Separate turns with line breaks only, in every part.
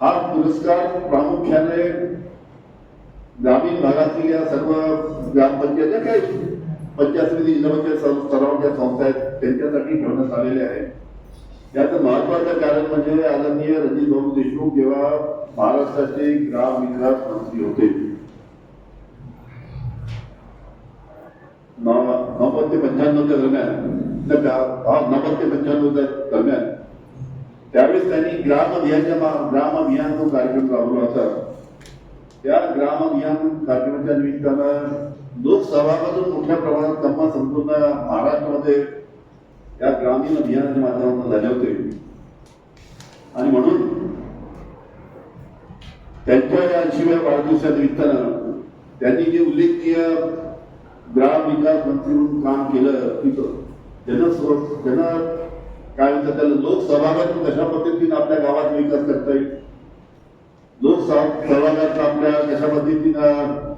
हा पुरस्कार प्रामुख्याने ग्रामीण भागातील या सर्व ग्रामपंचायत काही पंचायत समिती जिल्हा पंचायत स्तरावर ज्या संस्था आहेत त्यांच्यासाठी ठेवण्यात आलेले आहे. याचं महत्वाचं कारण म्हणजे आदरणीय रणजित भाऊ देशमुख जेव्हा महाराष्ट्राचे ग्राम विकास मंत्री होते 90 ते 95 दरम्यान 90 ते 95 दरम्यान त्यावेळेस त्यांनी ग्राम अभियान जो कार्यक्रम राबवला होता. त्या ग्राम अभियान कार्यक्रमाच्या निमित्तानं लोकसहभागातून मोठ्या प्रमाणात त्यांना संपूर्ण महाराष्ट्रामध्ये या ग्रामीण अभियानाच्या माध्यमातून झाले होते. आणि म्हणून त्यांच्या या 80व्या वाढदिवसानिमित्तानं त्यांनी जे उल्लेखनीय ग्राम विकास मंत्री म्हणून काम केलं तिथं ज्यांना काय म्हणतात त्याला लोकसहभागातून कशा पद्धतीने आपल्या गावात विकास करता येईल, लोकसहभागात आपल्या कशा पद्धतीनं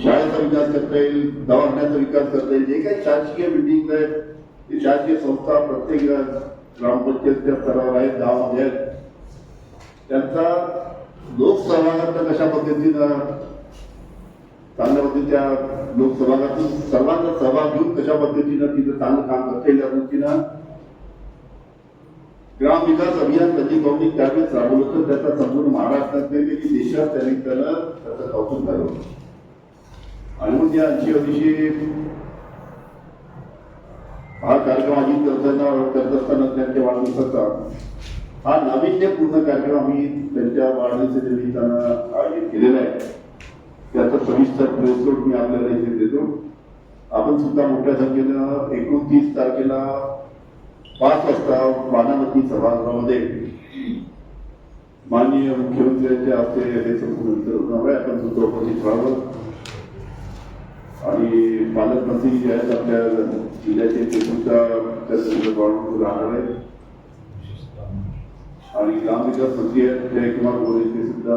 शाळेचा विकास करता येईल, दवाखान्याचा विकास करता येईल, जे काही शासकीय बिल्डिंग आहेत ते शासकीय संस्था प्रत्येक ग्रामपंचायतच्या स्तरावर आहेत, गावामध्ये आहेत, त्यांचा लोकसहभागात कशा पद्धतीनं चांगल्या पद्धतीच्या लोकसहभागातून सर्वांचा सहभाग घेऊन कशा पद्धतीनं तिथं चांगलं काम करता येईल या दृष्टीनं ग्राम विकास अभियान रणजित भाऊंनी त्यावेळेस राबवलं होतं. त्याचा संपूर्ण महाराष्ट्रात नाही देशात त्यांनी त्याचं कौतुक झालं होतं. आणि म्हणून या 80व्या दिवशी हा कार्यक्रम आयोजित करत असताना त्यांच्या वाढदिवसाचा हा नाविन्यपूर्ण कार्यक्रम आम्ही त्यांच्या वाढदिवसाच्या निमित्तानं आयोजित केलेला आहे. त्याचा सविस्तर प्रेसनोट मी आपल्याला इथे देतो. आपण सुद्धा मोठ्या संख्येनं 29 तारखेला 5 वाजता बानामती सभागृहामध्ये माननीय मुख्यमंत्र्यांच्या हस्ते हे संपूर्ण वितरण होणार आहे. आपण सुद्धा उपस्थित राहावं. आणि पालकमंत्री जे आहेत आपल्या जिल्ह्याचे ते सुद्धा त्याचं राहणार आहे. आणि ग्रामविकास मंत्री आहेत जयकुमार गोरे ते सुद्धा